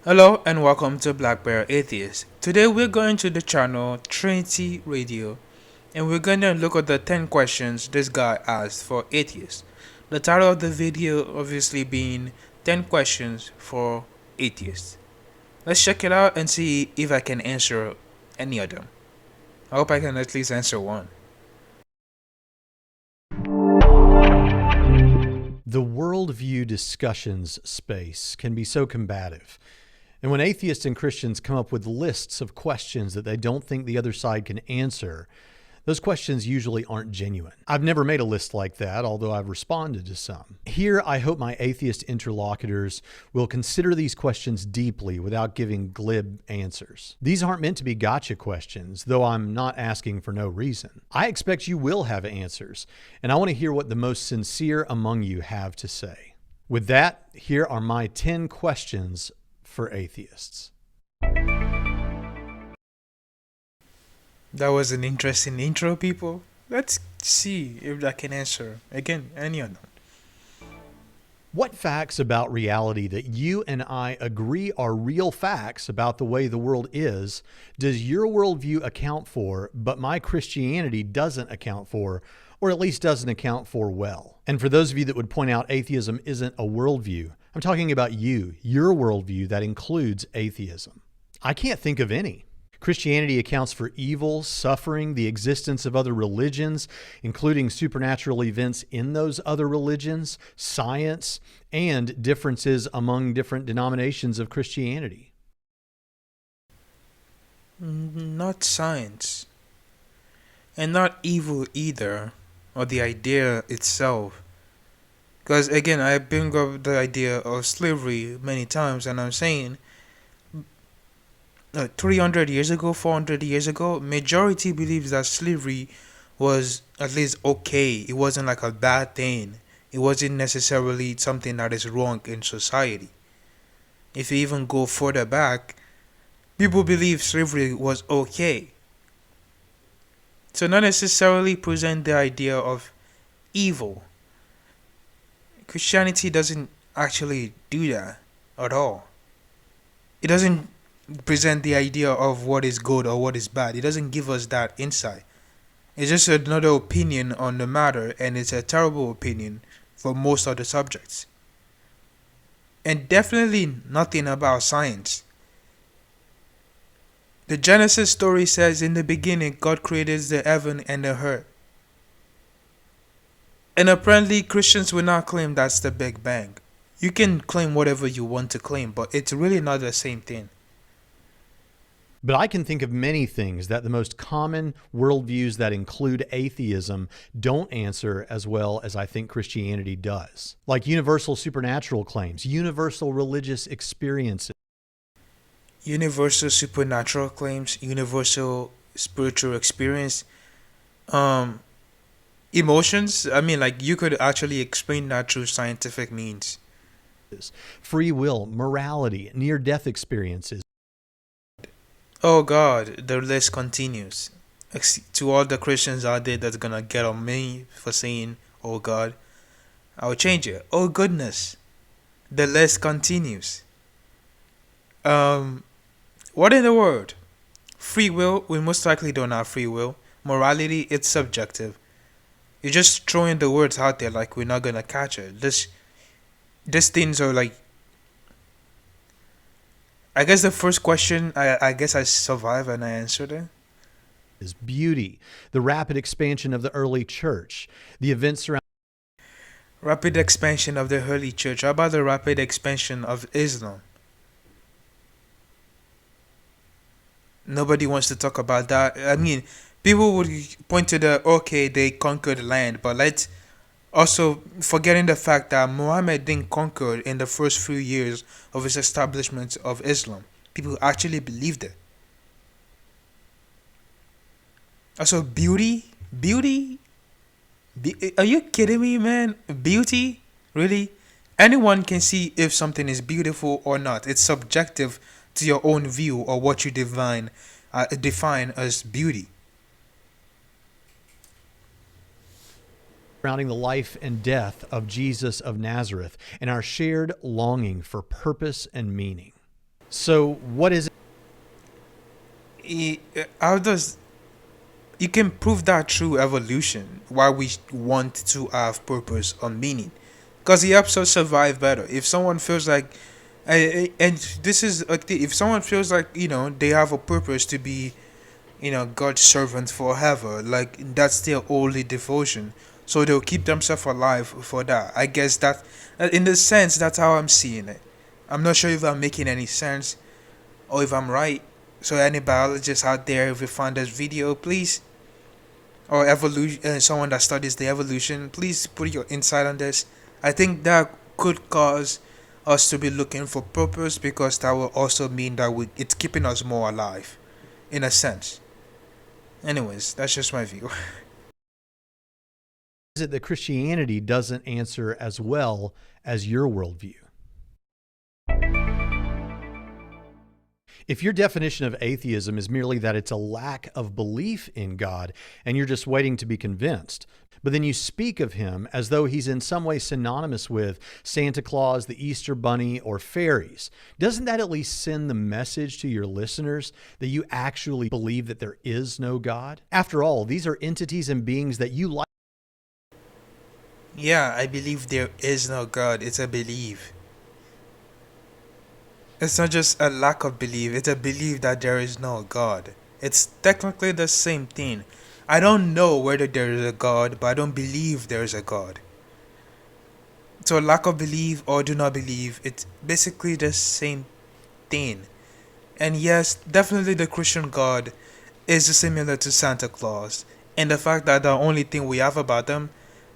Hello and welcome to Black Bear Atheist. Today we're going to the channel Trinity Radio and we're going to look at the 10 questions this guy asked for atheists. The title of the video obviously being 10 questions for atheists. Let's check it out and see if I can answer any of them. I hope I can at least answer one. The worldview discussions space can be so combative. And when atheists and Christians come up with lists of questions that they don't think the other side can answer, those questions usually aren't genuine. I've never made a list like that, although I've responded to some. Here, I hope my atheist interlocutors will consider these questions deeply without giving glib answers. These aren't meant to be gotcha questions, though I'm not asking for no reason. I expect you will have answers, and I want to hear what the most sincere among you have to say. With that, here are my 10 questions for atheists. That was an interesting intro, people. Let's see if I can answer again any of them. What facts about reality that you and I agree are real facts about the way the world is does your worldview account for, but my Christianity doesn't account for, or at least doesn't account for well? And for those of you that would point out atheism isn't a worldview, I'm talking about you, your worldview that includes atheism. I can't think of any. Christianity accounts for evil, suffering, the existence of other religions, including supernatural events in those other religions, science, and differences among different denominations of Christianity. Not science. And not evil either, or the idea itself. Because again, I bring up the idea of slavery many times, and I'm saying 300 years ago, 400 years ago, majority believes that slavery was at least okay. It wasn't like a bad thing. It wasn't necessarily something that is wrong in society. If you even go further back, people believe slavery was okay. So not necessarily present the idea of evil. Christianity doesn't actually do that at all. It doesn't present the idea of what is good or what is bad. It doesn't give us that insight. It's just another opinion on the matter, and it's a terrible opinion for most of the subjects. And definitely nothing about science. The Genesis story says in the beginning God created the heaven and the earth. And apparently Christians will not claim that's the Big Bang. You can claim whatever you want to claim, but it's really not the same thing. But I can think of many things that the most common worldviews that include atheism don't answer as well as I think Christianity does. Like universal supernatural claims, universal religious experiences. Universal supernatural claims, universal spiritual experience, emotions. I mean, like, you could actually explain that through scientific means. Free will, morality, near-death experiences. Oh God, the list continues. To all the Christians out there that's gonna get on me for saying, oh God, I'll change it. Oh goodness, the list continues. What in the world? Free will, we most likely don't have free will. Morality, it's subjective. You're just throwing the words out there like we're not gonna catch it. These things are like, I guess the first question, I guess I survived and I answered it. Is beauty, the rapid expansion of the early church, the events surrounding Rapid expansion of the early church. How about the rapid expansion of Islam? Nobody wants to talk about that. I mean, people would point to they conquered land, but let's also forgetting the fact that Muhammad didn't conquer in the first few years of his establishment of Islam. People actually believed it. Also, beauty. Are you kidding me, man? Beauty, really? Anyone can see if something is beautiful or not. It's subjective to your own view or what you define as beauty. the life and death of Jesus of Nazareth and our shared longing for purpose and meaning. So, what is How does you can prove that through evolution? Why we want to have purpose or meaning? Because it helps us survive better. If someone feels like, and this is a thing, if someone feels like they have a purpose to be God's servants forever, like that's their only devotion. So they'll keep themselves alive for that. I guess that, in the sense, that's how I'm seeing it. I'm not sure if I'm making any sense or if I'm right. So any biologists out there, if you find this video, please, or evolution, someone that studies the evolution, please put your insight on this. I think that could cause us to be looking for purpose, because that will also mean that it's keeping us more alive, in a sense. Anyways, that's just my view. it that Christianity doesn't answer as well as your worldview? If your definition of atheism is merely that it's a lack of belief in God and you're just waiting to be convinced, but then you speak of him as though he's in some way synonymous with Santa Claus, the Easter Bunny, or fairies, doesn't that at least send the message to your listeners that you actually believe that there is no God? After all, these are entities and beings that you like. Yeah, I believe there is no God. It's a belief. It's not just a lack of belief, it's a belief that there is no God. It's technically the same thing. I don't know whether there is a God, but I don't believe there is a God. So lack of belief or do not believe, it's basically the same thing. And yes, definitely the Christian God is similar to Santa Claus. And the fact that the only thing we have about them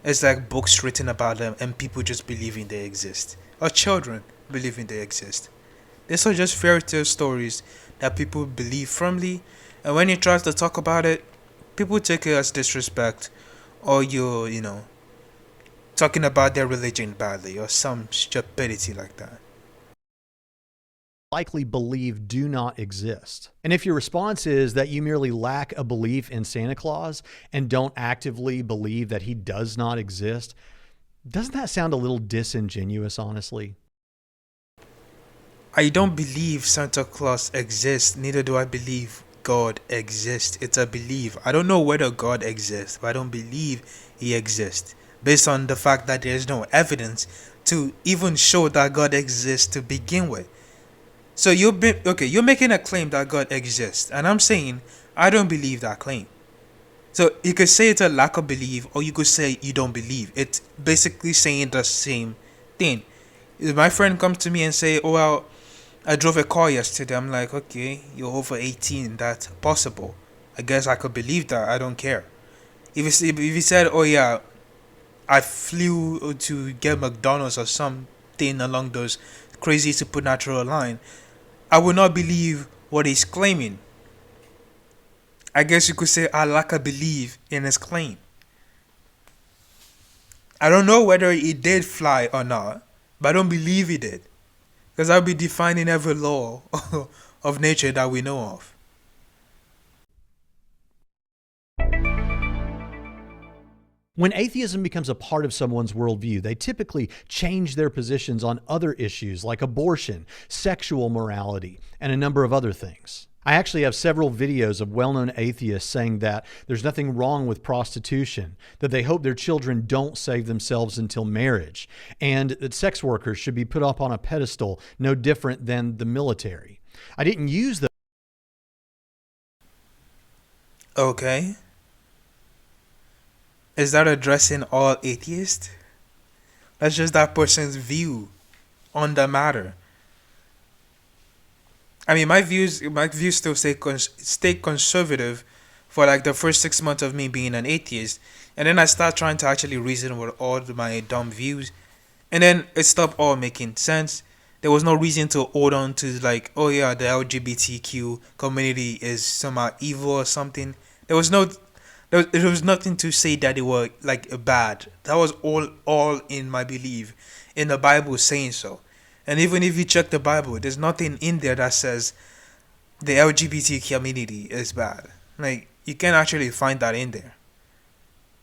is like books written about them and people just believing they exist. Or children believing they exist. These are just fairy tale stories that people believe firmly, and when you try to talk about it, people take it as disrespect, or you're talking about their religion badly, or some stupidity like that. Likely believe do not exist. And if your response is that you merely lack a belief in Santa Claus and don't actively believe that he does not exist, doesn't that sound a little disingenuous, honestly? I don't believe Santa Claus exists, neither do I believe God exists. It's a belief. I don't know whether God exists, but I don't believe he exists. Based on the fact that there is no evidence to even show that God exists to begin with. So you're making a claim that God exists, and I'm saying I don't believe that claim. So you could say it's a lack of belief, or you could say you don't believe. It's basically saying the same thing. If my friend comes to me and say, "Oh well, I drove a car yesterday," I'm like, "Okay, you're over 18. That's possible. I guess I could believe that. I don't care." If he said, "Oh yeah, I flew to get McDonald's," or something along those crazy supernatural line, I would not believe what he's claiming. I guess you could say I lack a belief in his claim. I don't know whether he did fly or not, but I don't believe he did. Because I'll be defining every law of nature that we know of. When atheism becomes a part of someone's worldview, they typically change their positions on other issues like abortion, sexual morality, and a number of other things. I actually have several videos of well-known atheists saying that there's nothing wrong with prostitution, that they hope their children don't save themselves until marriage, and that sex workers should be put up on a pedestal no different than the military. I didn't use the Okay. Is that addressing all atheists? That's just that person's view on the matter. I mean, my views still stay conservative for like the first 6 months of me being an atheist, and then I start trying to actually reason with all my dumb views, and then it stopped all making sense. There was no reason to hold on to like, oh yeah, the LGBTQ community is somehow evil or something. There was no, there was nothing to say that they were like bad. That was all in my belief, in the Bible saying so. And even if you check the Bible, there's nothing in there that says the LGBT community is bad. Like, you can't actually find that in there.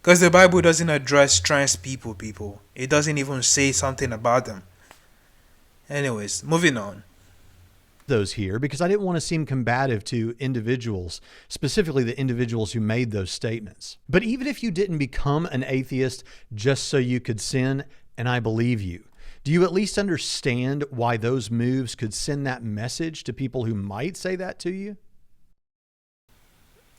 Because the Bible doesn't address trans people. It doesn't even say something about them. Anyways, moving on. those here because I didn't want to seem combative to individuals, specifically the individuals who made those statements. But even if you didn't become an atheist just so you could sin, and I believe you, do you at least understand why those moves could send that message to people who might say that to you?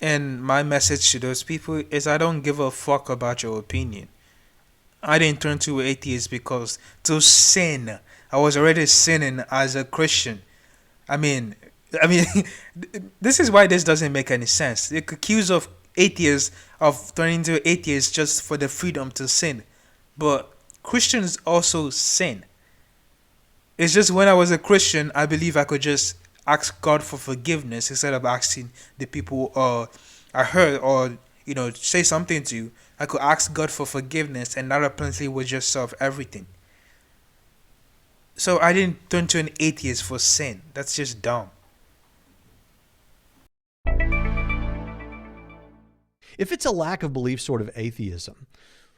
And my message to those people is I don't give a fuck about your opinion. I didn't turn to atheist because to sin. I was already sinning as a Christian. I mean, I mean, this is why this doesn't make any sense. They accuse of atheists of turning to atheists just for the freedom to sin, but Christians also sin. It's just when I was a Christian, I believe I could just ask God for forgiveness instead of asking the people I heard or say something to. I could ask God for forgiveness, and that apparently would just solve everything. So I didn't turn to an atheist for sin. That's just dumb. If it's a lack of belief sort of atheism,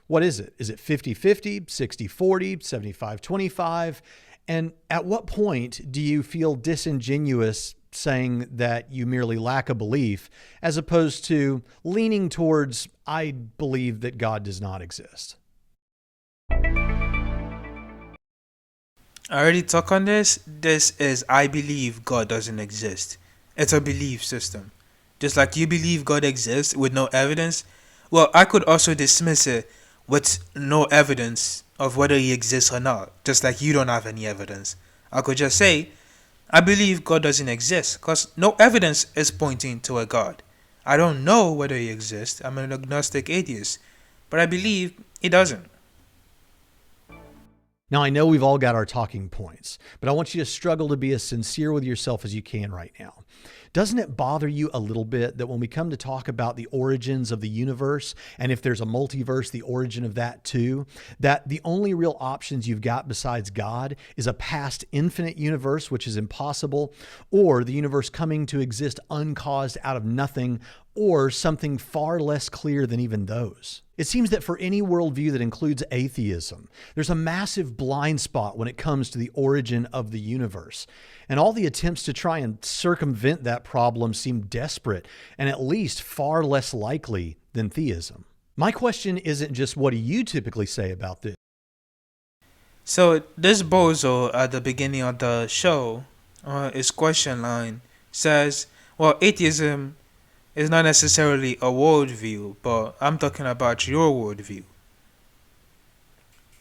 what is it? Is it 50-50, 60-40, 75-25? And at what point do you feel disingenuous saying that you merely lack a belief as opposed to leaning towards, I believe that God does not exist? I already talked on this. This is I believe God doesn't exist. It's a belief system. Just like you believe God exists with no evidence, well, I could also dismiss it with no evidence of whether he exists or not. Just like you don't have any evidence. I could just say, I believe God doesn't exist because no evidence is pointing to a God. I don't know whether he exists. I'm an agnostic atheist. But I believe he doesn't. Now, I know we've all got our talking points, but I want you to struggle to be as sincere with yourself as you can right now. Doesn't it bother you a little bit that when we come to talk about the origins of the universe, and if there's a multiverse, the origin of that too, that the only real options you've got besides God is a past infinite universe, which is impossible, or the universe coming to exist uncaused out of nothing, or something far less clear than even those? It seems that for any worldview that includes atheism, there's a massive blind spot when it comes to the origin of the universe. And all the attempts to try and circumvent that problem seem desperate and at least far less likely than theism. My question isn't just what do you typically say about this? So this bozo at the beginning of the show, his question line says, well, atheism is not necessarily a worldview, but I'm talking about your worldview.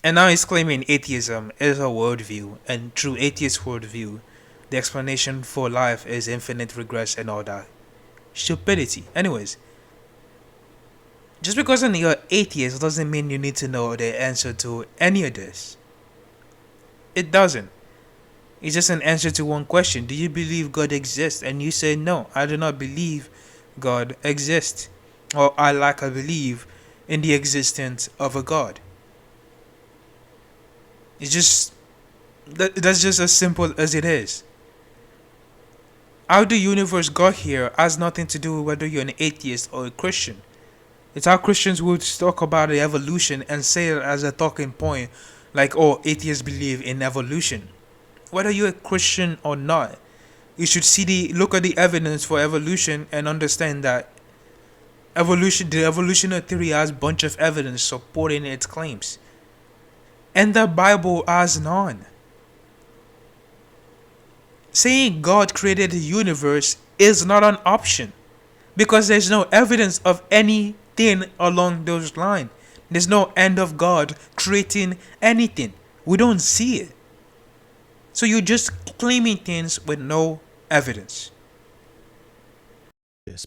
And now he's claiming atheism is a worldview, and through atheist worldview, the explanation for life is infinite regress and all that stupidity. Anyways, just because you're atheist doesn't mean you need to know the answer to any of this. It doesn't. It's just an answer to one question. Do you believe God exists? And you say, no, I do not believe God exists. Or I lack a belief in the existence of a God. It's just, that's just as simple as it is. How the universe got here has nothing to do with whether you're an atheist or a Christian. It's how Christians would talk about the evolution and say it as a talking point, like, oh, atheists believe in evolution. Whether you're a Christian or not, you should look at the evidence for evolution and understand that the evolutionary theory has a bunch of evidence supporting its claims. And the Bible has none. Saying God created the universe is not an option because there's no evidence of anything along those lines. There's no end of God creating anything. We don't see it. So you're just claiming things with no evidence.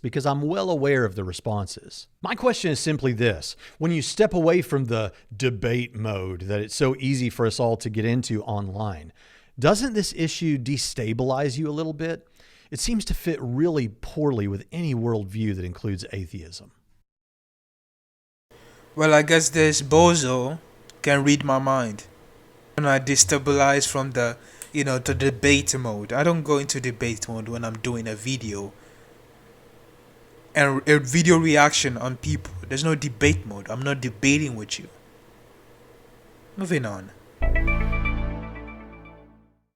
Because I'm well aware of the responses. My question is simply this. When you step away from the debate mode that it's so easy for us all to get into online, doesn't this issue destabilize you a little bit? It seems to fit really poorly with any worldview that includes atheism. Well, I guess this bozo can read my mind. When I destabilize from the debate mode. I don't go into debate mode when I'm doing a video. And a video reaction on people. There's no debate mode. I'm not debating with you. Moving on.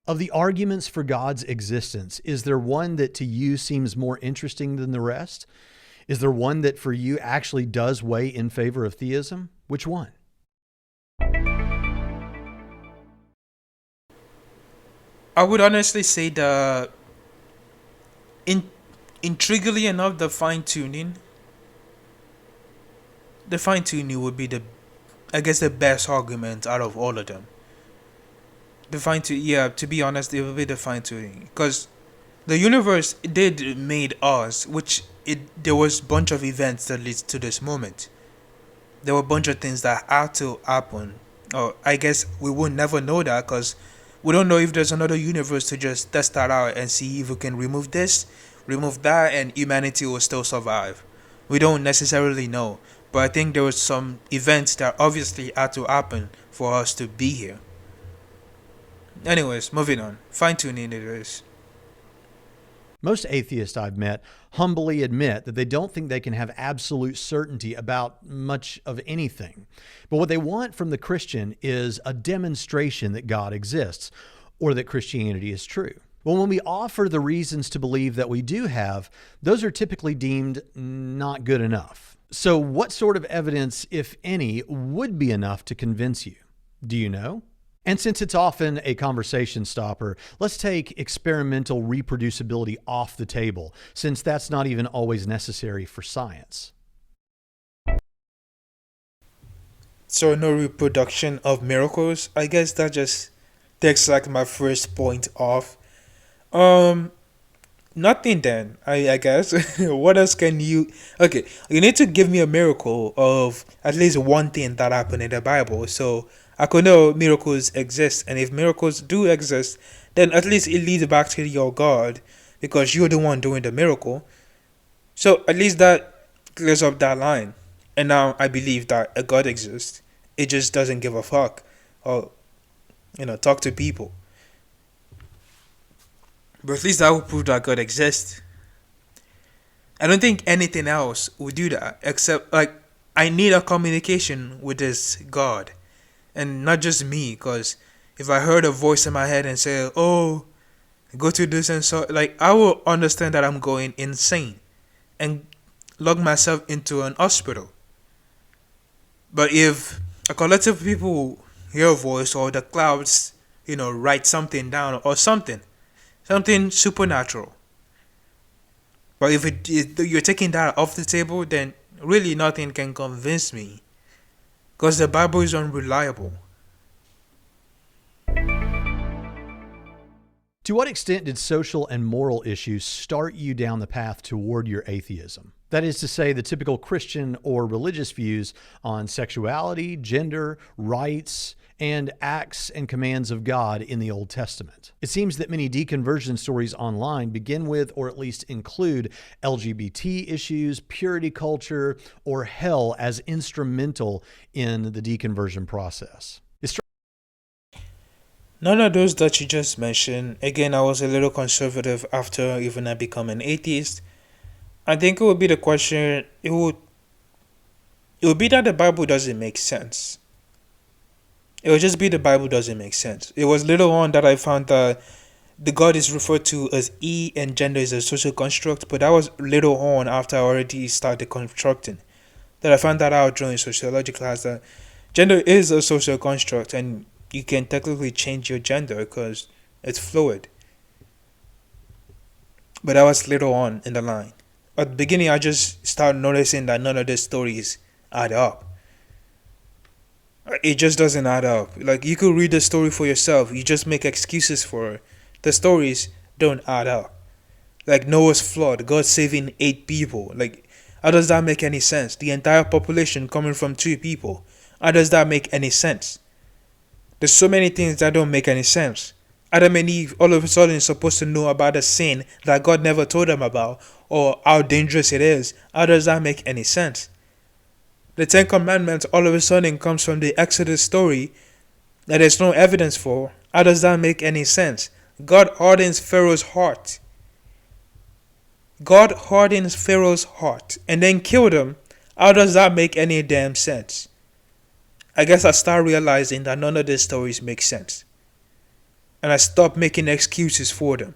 Of the arguments for God's existence, is there one that to you seems more interesting than the rest? Is there one that for you actually does weigh in favor of theism? Which one? I would honestly say intriguingly enough, the fine tuning would be I guess the best argument out of all of them. The fine tuning, yeah. To be honest, it would be the fine tuning because the universe did made us, which there was a bunch of events that leads to this moment. There were a bunch of things that had to happen. Or I guess we will never know that because we don't know if there's another universe to just test that out and see if we can remove this, remove that, and humanity will still survive. We don't necessarily know, but I think there was some events that obviously had to happen for us to be here. Anyways, moving on. Fine tuning it is. Most atheists I've met humbly admit that they don't think they can have absolute certainty about much of anything. But what they want from the Christian is a demonstration that God exists or that Christianity is true. Well, when we offer the reasons to believe that we do have, those are typically deemed not good enough. So what sort of evidence, if any, would be enough to convince you? Do you know? And since it's often a conversation stopper, let's take experimental reproducibility off the table, since that's not even always necessary for science. So no reproduction of miracles. I guess that just takes like my first point off. Um, Nothing then. I guess. What else can you? Okay, you need to give me a miracle of at least one thing that happened in the Bible, so I could know miracles exist. And if miracles do exist, then at least it leads back to your God, because you're the one doing the miracle. So at least that clears up that line. And now I believe that a God exists. It just doesn't give a fuck, or talk to people. But at least that would prove that God exists. I don't think anything else would do that except like I need a communication with this God, and not just me. Because if I heard a voice in my head and say, "Oh, go to this and so," like I will understand that I'm going insane and log myself into an hospital. But if a collective of people hear a voice or the clouds, write something down or something supernatural. But if you're taking that off the table, then really nothing can convince me, because the Bible is unreliable. To what extent did social and moral issues start you down the path toward your atheism? That is to say, the typical Christian or religious views on sexuality, gender, rights, and acts and commands of God in the Old Testament. It seems that many deconversion stories online begin with, or at least include, LGBT issues, purity culture, or hell as instrumental in the deconversion process. None of those that you just mentioned. Again, I was a little conservative after even I become an atheist. I think it would be the question. It would be that the Bible doesn't make sense. It would just be the Bible doesn't make sense. It was later on that I found that the God is referred to as E and gender is a social construct, but that was later on after I already started constructing. That I found that out during sociology class that gender is a social construct and you can technically change your gender because it's fluid. But that was later on in the line. At the beginning, I just started noticing that none of these stories add up. It just doesn't add up. Like, you could read the story for yourself. You just make excuses for it. The stories don't add up. Like, Noah's flood, God saving 8 people. Like, how does that make any sense? The entire population coming from 2 people. How does that make any sense? There's so many things that don't make any sense. Adam and Eve all of a sudden supposed to know about a sin that God never told them about, or how dangerous it is. How does that make any sense? The 10 Commandments all of a sudden comes from the Exodus story that there's no evidence for. How does that make any sense? God hardens Pharaoh's heart. God hardens Pharaoh's heart and then killed him. How does that make any damn sense? I guess I start realizing that none of these stories make sense. and I stopped making excuses for them.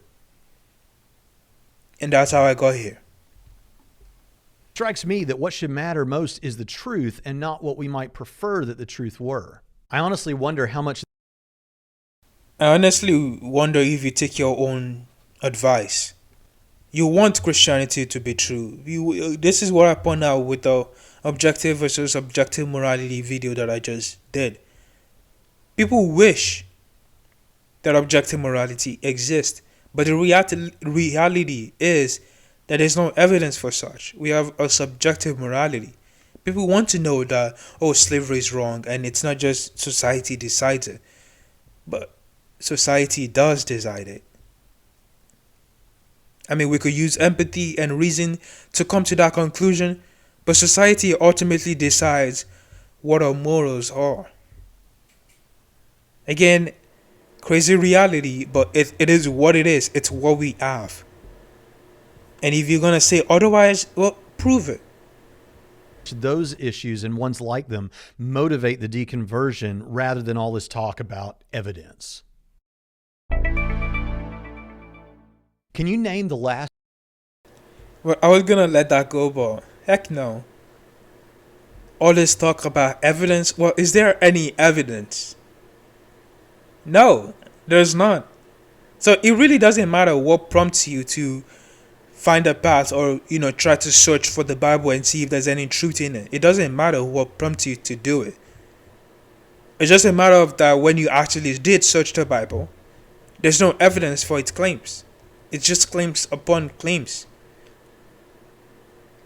And that's how I got here. It strikes me that what should matter most is the truth and not what we might prefer that the truth were. I honestly wonder how much. I honestly wonder if you take your own advice. You want Christianity to be true. This is what I point out with the objective versus subjective morality video that I just did. People wish that objective morality exists, but the reality is that there's no evidence for such. We have a subjective morality. People want to know that, oh, slavery is wrong, and it's not just society decides it, but society does decide it. I mean, we could use empathy and reason to come to that conclusion, but society ultimately decides what our morals are. Again, crazy reality, but it is what it is. It's what we have. And if you're going to say otherwise, well, prove it. Those issues and ones like them motivate the deconversion rather than all this talk about evidence. Can you name the last? Well, I was going to let that go, but heck no. All this talk about evidence, well, is there any evidence? No, there's not. So it really doesn't matter what prompts you to find a path or, try to search for the Bible and see if there's any truth in it. It doesn't matter what prompts you to do it. It's just a matter of that when you actually did search the Bible, there's no evidence for its claims. It's just claims upon claims.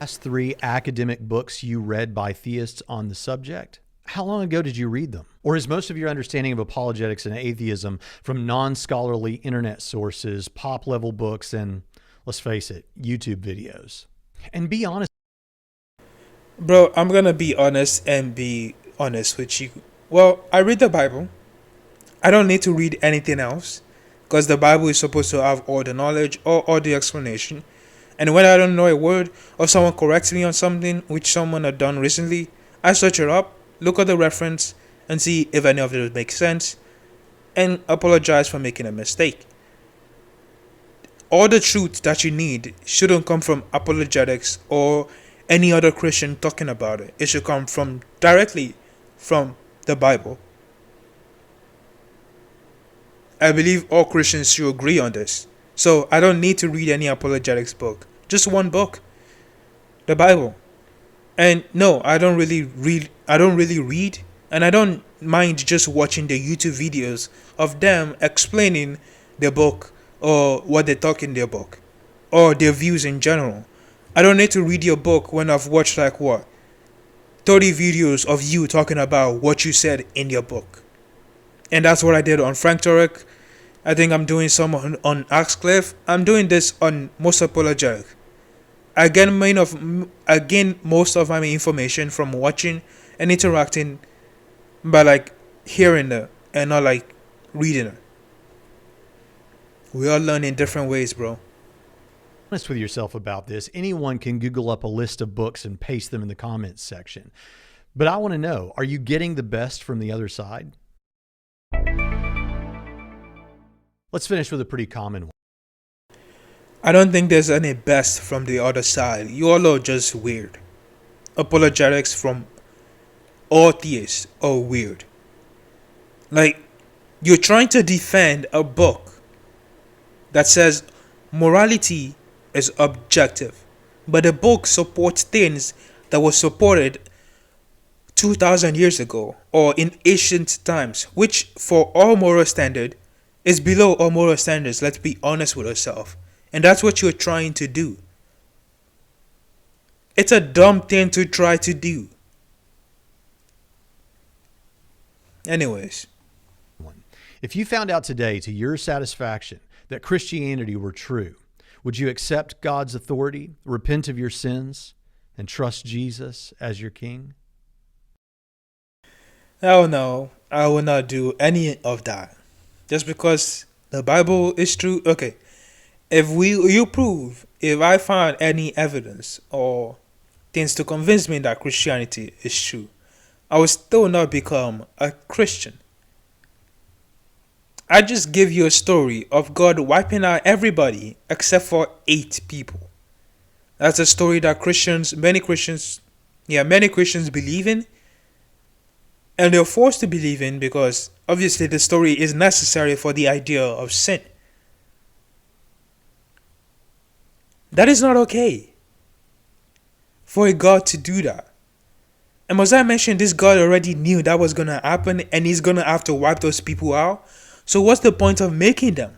Last 3 academic books you read by theists on the subject? How long ago did you read them? Or is most of your understanding of apologetics and atheism from non-scholarly internet sources, pop-level books, and, let's face it, YouTube videos? And be honest. Bro, I'm gonna be honest with you. Well, I read the Bible. I don't need to read anything else, because the Bible is supposed to have all the knowledge or all the explanation. And when I don't know a word or someone corrects me on something which someone had done recently, I search it up, look at the reference, and see if any of it makes sense, and apologize for making a mistake. All the truth that you need shouldn't come from apologetics or any other Christian talking about it. It should come directly from the Bible. I believe all Christians should agree on this. So I don't need to read any apologetics book. Just one book. The Bible. And no, I don't really read, and I don't mind just watching the YouTube videos of them explaining their book or what they talk in their book or their views in general. I don't need to read your book when I've watched 30 videos of you talking about what you said in your book. And that's what I did on Frank Turek. I think I'm doing some on Axcliffe. I'm doing this on Most Apologetic. I gain most of my information from watching and interacting by hearing it and not reading it. We all learn in different ways, bro. Honest with yourself about this. Anyone can Google up a list of books and paste them in the comments section. But I want to know, are you getting the best from the other side? Let's finish with a pretty common one. I don't think there's any best from the other side. You all are just weird. Apologetics from all theists are weird. You're trying to defend a book that says morality is objective, but the book supports things that were supported 2,000 years ago or in ancient times, which for our moral standard is below our moral standards. Let's be honest with ourselves. And that's what you're trying to do. It's a dumb thing to try to do. Anyways. If you found out today to your satisfaction that Christianity were true, would you accept God's authority, repent of your sins, and trust Jesus as your King? Oh no, I will not do any of that. Just because the Bible is true. Okay. If I find any evidence or things to convince me that Christianity is true, I will still not become a Christian. I just give you a story of God wiping out everybody except for 8 people. That's a story that many Christians believe in, and they're forced to believe in because obviously the story is necessary for the idea of sin. That is not okay for a God to do that. And as I mentioned, this God already knew that was going to happen and he's going to have to wipe those people out. So what's the point of making them?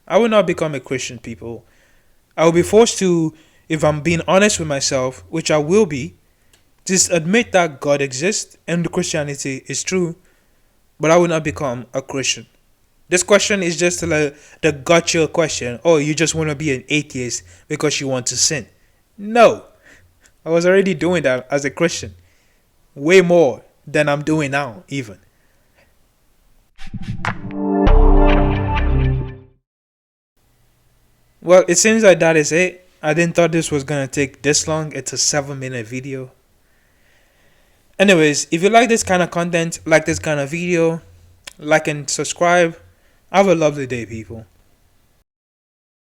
I will not become a Christian, people. I will be forced to, if I'm being honest with myself, which I will be, just admit that God exists and Christianity is true, but I will not become a Christian. This question is just like the gotcha question. Oh, you just want to be an atheist because you want to sin. No, I was already doing that as a Christian. Way more than I'm doing now, even. Well, it seems like that is it. I didn't thought this was going to take this long. It's a 7-minute video. Anyways, if you like this kind of content, like this kind of video, like and subscribe. Have a lovely day, people.